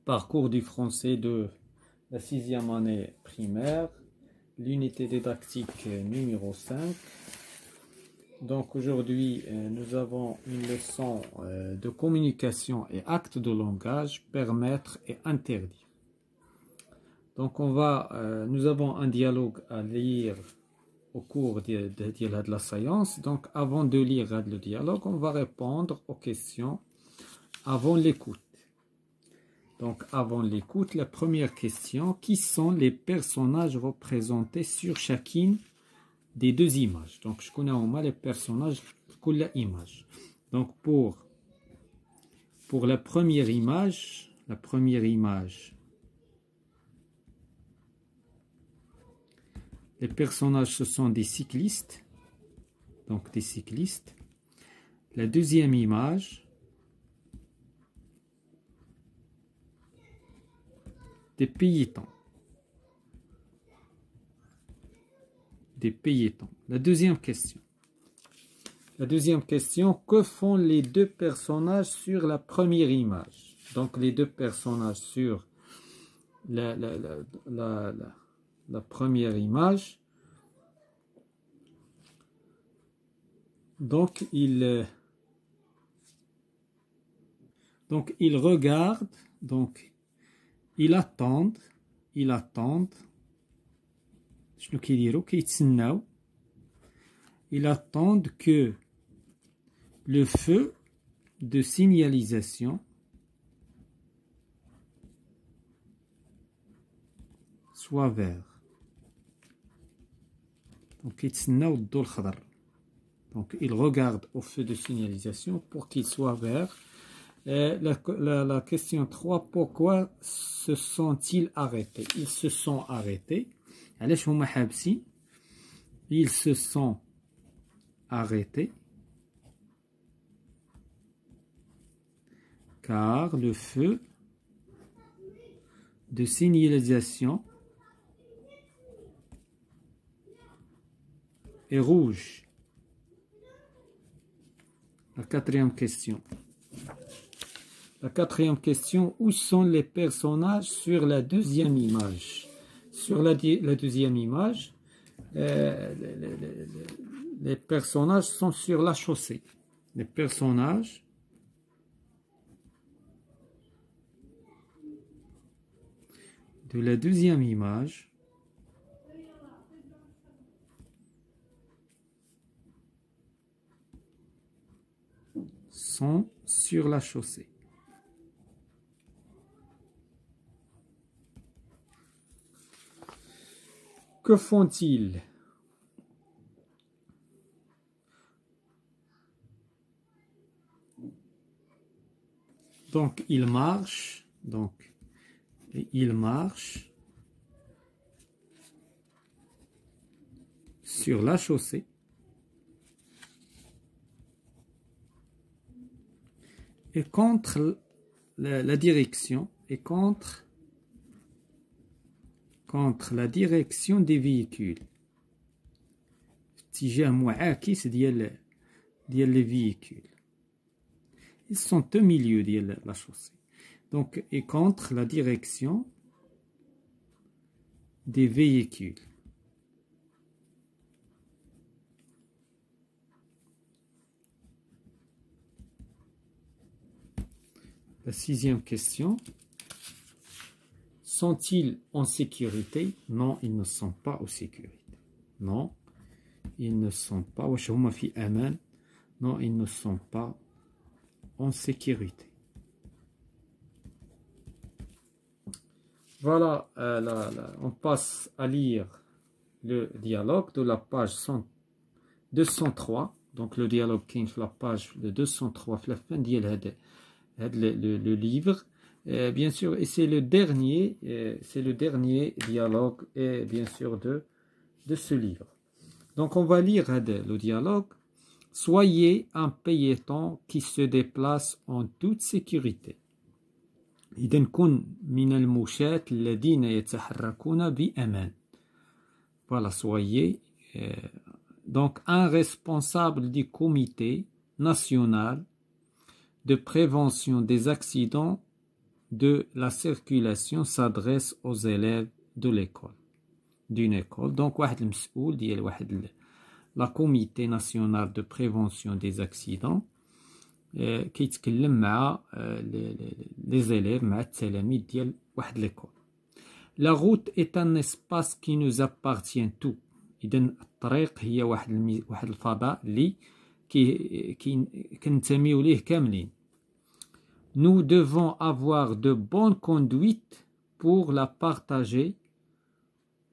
Parcours du français de la 6e année primaire, l'unité didactique numéro 5. Donc aujourd'hui, nous avons une leçon de communication et actes de langage, permettre et interdire. Donc nous avons un dialogue à lire au cours de la séance. Donc avant de lire le dialogue, on va répondre aux questions avant l'écoute. Donc avant l'écoute, la première question: qui sont les personnages représentés sur chacune des deux images? Donc je connais au moins les personnages pour la image. Donc pour la première image, les personnages, ce sont des cyclistes. Donc des cyclistes. La deuxième image, des piétons. Des piétons. La deuxième question, que font les deux personnages sur la première image? Donc les deux personnages sur la première image, donc ils regardent, donc ils attendent, ils attendent que le feu de signalisation soit vert. Donc ils regardent au feu de signalisation pour qu'il soit vert. La question 3, pourquoi se sont-ils arrêtés? Ils se sont arrêtés. Ils se sont arrêtés car le feu de signalisation est rouge. La quatrième question. Où sont les personnages sur la deuxième image? Sur la deuxième image, les personnages sont sur la chaussée. Les personnages de la deuxième image sont sur la chaussée. Que font-ils? Donc ils marchent, sur la chaussée. Et contre la direction, contre la direction des véhicules. اتجاه معاكس ديال les véhicules. Ils sont au milieu de la chaussée. Donc, et contre la direction des véhicules. La sixième question. Sont-ils en sécurité? Non, ils ne sont pas en sécurité. Non, ils ne sont pas. Non, ils ne sont pas en sécurité. Voilà, on passe à lire le dialogue de la page 203. Donc le dialogue qui est la page 203, la fin de le livre. Bien sûr, et c'est le dernier dialogue, et bien sûr de ce livre. Donc on va lire le dialogue. Soyez un piéton qui se déplace en toute sécurité. إذا كن من المشاة الذين يتحركون بأمان. Voilà, soyez donc un responsable du comité national de prévention des accidents de la circulation s'adresse aux élèves de l'école, d'une école. Donc, واحد المسؤول ديال واحد la comité nationale de prévention des accidents كيتكلم مع les élèves مع التلاميذ ديال واحد l'école. La route est un espace qui nous appartient tout. إذا الطريق هي واحد الفضاء اللي كننتميو ليه كاملين. Nous devons avoir de bonnes conduites pour la partager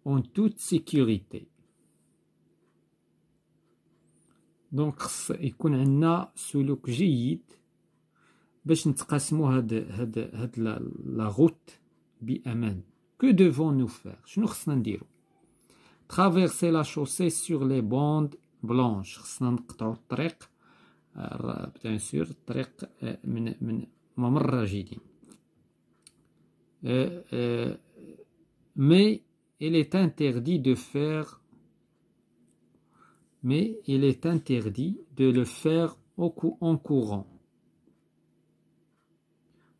en toute sécurité. Donc خص يكون عندنا سلوك جيد باش نتقاسموا هاد لا غوت بأمان. Que devons-nous faire? شنو خصنا نديرو؟ Traverser la chaussée sur les bandes blanches. خصنا نقطعوا الطريق bien sûr الطريق من ممر راجلين. Mais il est interdit de le faire en courant.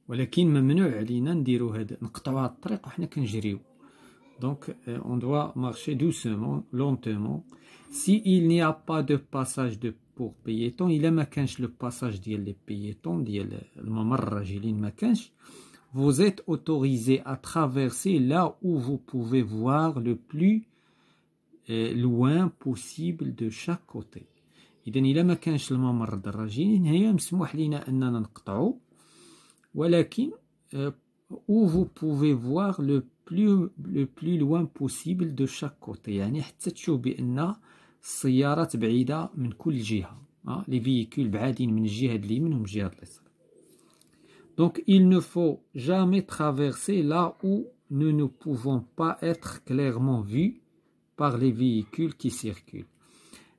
ولكن ممنوع علينا نديرو هذا نقطعوا هاد الطريق وحنا كنجريو. Donc on doit marcher doucement, lentement. Si il n'y a pas de passage pour piétons, إلا ما كانش le passage ديال les piétons ديال الممر الراجلين ما كانش, vous êtes autorisé à traverser là où vous pouvez voir le plus loin possible de chaque côté. إذا إلا ما كانش الممر الراجلين هي مسموح لينا أننا نقطعو, ولكن où vous pouvez voir le plus loin possible de chaque côté. يعني حتى تشوف بأن السيارات بعيدة من كل جهة, les véhicules بعادين من الجهة اليمين ومن الجهة اليسار. Donc il ne faut jamais traverser là où nous ne pouvons pas être clairement vus par les véhicules qui circulent.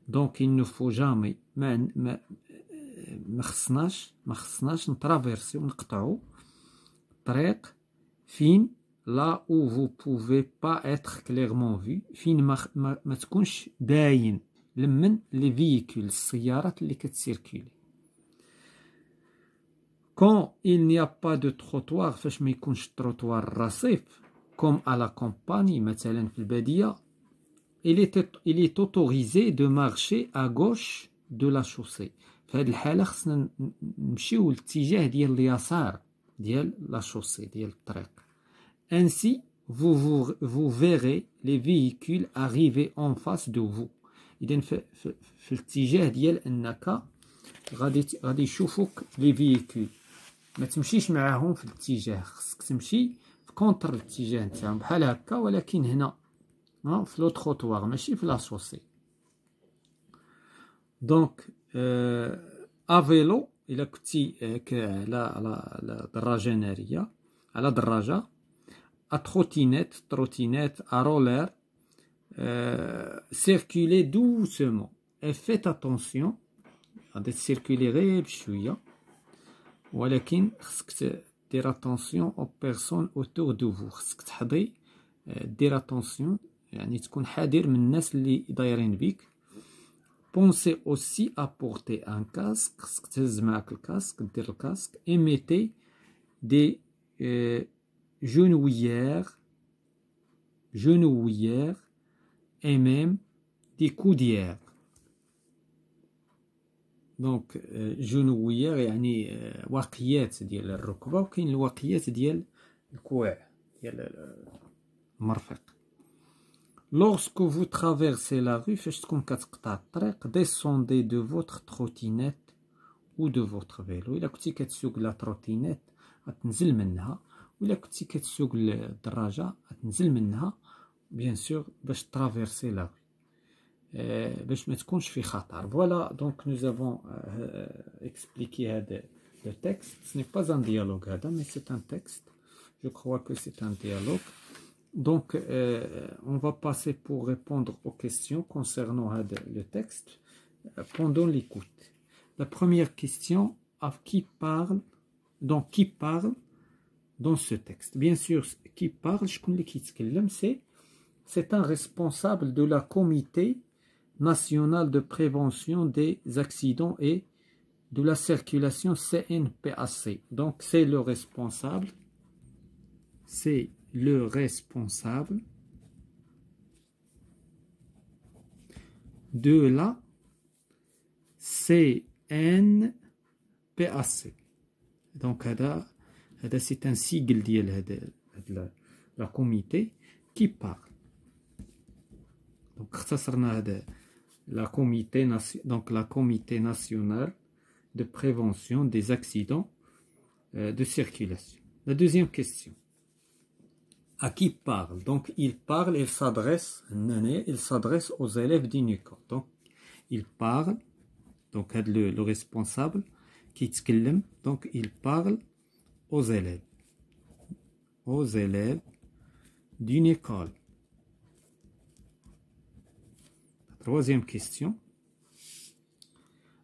Donc il ne faut jamais ما خصناش نترافيرسيو نقطعو طريق فين là où vous pouvez pas être clairement vu, فين ما تكونش باين لمن les véhicules السيارات اللي كتسيركولي. Quand il n'y a pas de trottoir, فاش ما يكونش trottoir رصيف comme à la campagne مثلا في البادية, il est autorisé de marcher à gauche de la chaussée. في هذه الحالة خصنا نمشيو للاتجاه ديال اليسار ديال لا شوسي ديال الطريق. Ainsi vous verrez les véhicules arriver en face de vous. إذن في الاتجاه ديال أنك غادي يشوفوك لي فييكول, ما تمشيش معاهم في الاتجاه, خصك تمشي في كونتر الاتجاه نتاعهم بحال هكا, ولكن هنا في لو تروطوار ماشي في لا شوسي. دونك ا فيلو إلا كنتي على دراجة نارية, على دراجة, ا تروتينيت, ا رولر, circulez doucement et faites attention. غادي تسيركولي غير بشوية, ولكن خصك دير attention aux personnes autour de vous. خصك تحظي دير attention, يعني تكون حذر من الناس اللي دايرين بيك. Pensez aussi à porter un casque. خصك تهز معاك الكاسك, دير الكاسك. Et mettez des genouillères et même des coudières. دونك جنويير يعني واقيات ديال الركبة, وكاين الواقيات ديال الكوع ديال المرفق. Lorsque vous traversez la rue, فاش تكون كتقطع الطريق, descendez de votre trottinette ou de votre vélo. إلا كنتي كتسوق لا تروتينيت غتنزل منها, وإلا كنتي كتسوق الدراجة غتنزل منها, بيان سور باش ترافيرسي لا rue. باش ما تكونش في خطر. Voilà, donc nous avons expliqué le texte. Ce n'est pas un dialogue هذا, mais c'est un texte. Je crois que c'est un dialogue. Donc on va passer pour répondre aux questions concernant le texte pendant l'écoute. La première question, à qui parle dans ce texte? Bien sûr, qui parle, c'est un responsable de la comité national de prévention des accidents et de la circulation CNPAC. Donc c'est le responsable c'est le responsable de la CNPAC. Donc, c'est un sigle de la comité qui parle. Donc, la comité national de prévention des accidents de circulation. La deuxième question. À qui parle? Donc, il s'adresse aux élèves d'UNICOR. Donc, il parle, donc le responsable qui يتكلم, donc il parle aux élèves d'une école. Troisième question.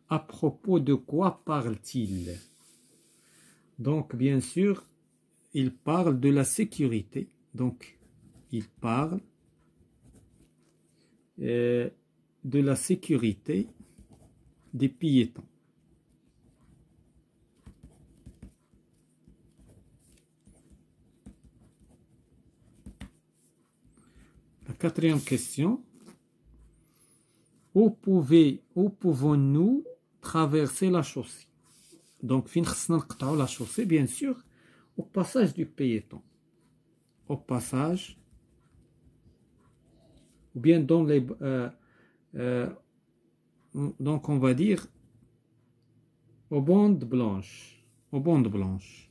À propos de quoi parle-t-il? Donc, bien sûr, il parle de la sécurité. Donc, il parle de la sécurité des piétons. La quatrième question. Où pouvons-nous traverser la chaussée? Donc, fin de la chaussée, bien sûr, au passage du piéton. Au passage, ou bien dans les... donc, on va dire aux bandes blanches. Aux bandes blanches.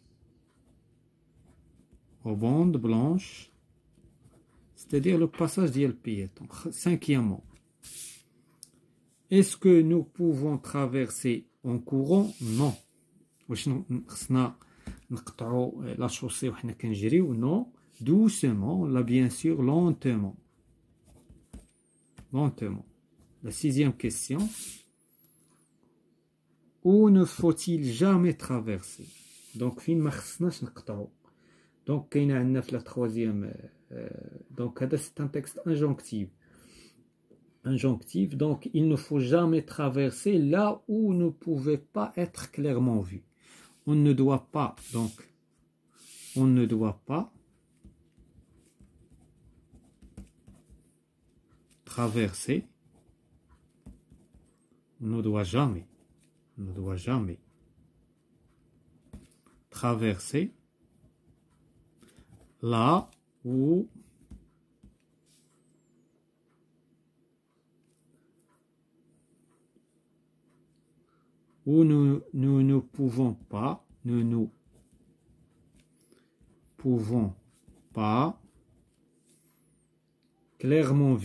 Aux bandes blanches, c'est-à-dire le passage du piéton. Cinquièmement. Est-ce que nous pouvons traverser en courant? Non. La chaussée non. Doucement, là bien sûr, lentement. Lentement. La sixième question. Où ne faut-il jamais traverser? Donc, fin ma khsnash nqt'ou. Donc, kayna عندنا في la troisième. Donc, c'est un texte injonctif. Injonctif, donc il ne faut jamais traverser là où ne pouvait pas être clairement vu. On ne doit pas, donc, on ne doit pas traverser, on ne doit jamais traverser là où nous ne pouvons pas, clairement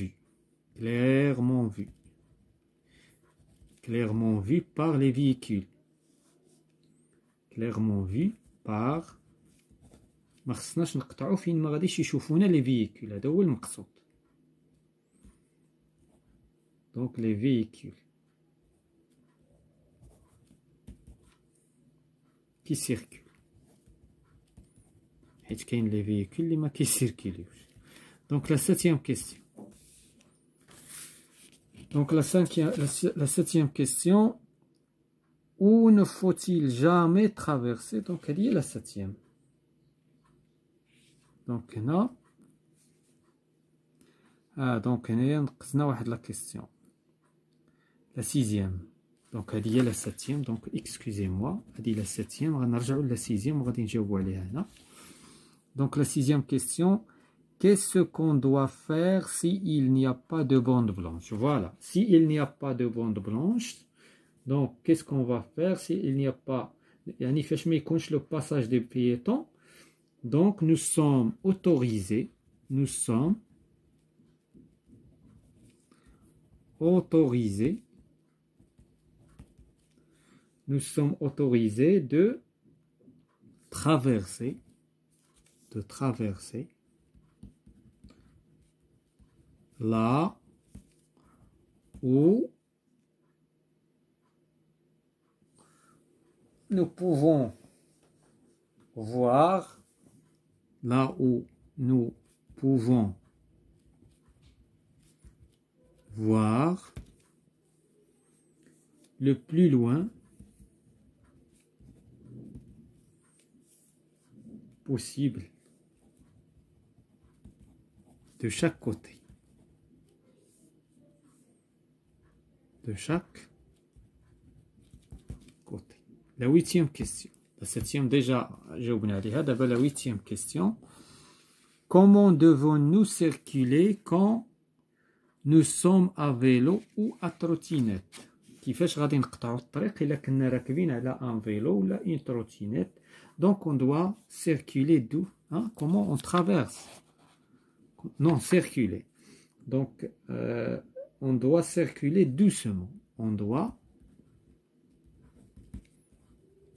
vu par les véhicules, clairement vu par ما خصناش نقطعوا فين ما غاديش يشوفونا les véhicules. هذا هو المقصود. Donc les véhicules qui circulent. حيت كاين les véhicules اللي ما كيسيركيليوش. Donc la septième question. Donc la septième question. Où ne faut-il jamais traverser? Donc elle y est la septième. Donc là. Donc on a la question. La sixième. Donc elle y est la septième. Donc excusez-moi. Elle est la septième. On va la sixième. On va dire. Donc la sixième question. Qu'est-ce qu'on doit faire s'il n'y a pas de bande blanche? Voilà. S'il n'y a pas de bande blanche, donc qu'est-ce qu'on va faire s'il n'y a pas le passage des piétons? Donc nous sommes autorisés. Nous sommes autorisés de traverser là où nous pouvons voir, le plus loin possible de chaque côté. De chaque côté. La 8e question. La 7e déjà, j'ai oublié. D'abord la 8e question. Comment devons-nous circuler quand nous sommes à vélo ou à trottinette? كيفاش غادي نقطعوا الطريق إلا كنا راكبين على un vélo ou une trottinette? Donc on doit circuler d'où? Hein? Comment on traverse? Non, circuler. Donc on doit circuler doucement. On doit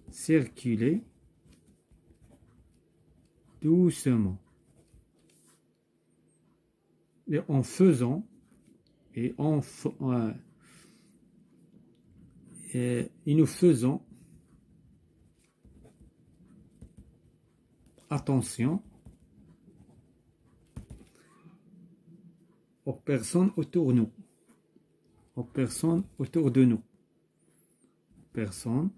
circuler doucement. Et en faisant et nous faisons attention aux personnes autour de nous. Aux personnes autour de nous. Personnes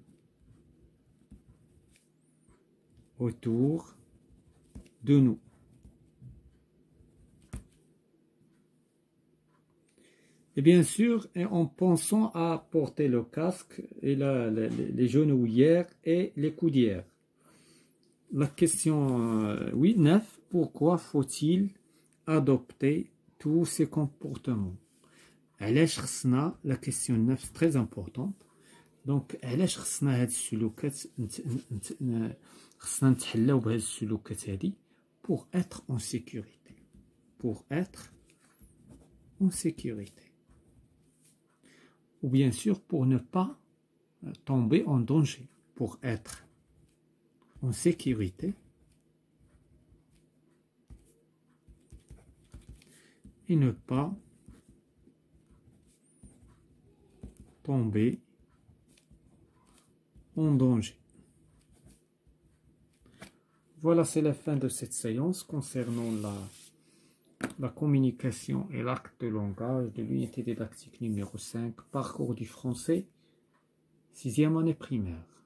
autour de nous. Et bien sûr, en pensant à porter le casque et les genouillères et les coudières. La question 8, 9, pourquoi faut-il adopter tous ces comportements? علاش خصنا, la question 9 c'est très importante. Donc علاش خصنا هاد السلوكات خصنا نتحلاو بهاد السلوكات هادي pour être en sécurité. Pour être en sécurité. Ou bien sûr pour ne pas tomber en danger, pour être en sécurité et ne pas tomber en danger. Voilà, c'est la fin de cette séance concernant la communication et l'acte de langage de l'unité didactique numéro 5, parcours du français, 6e année primaire.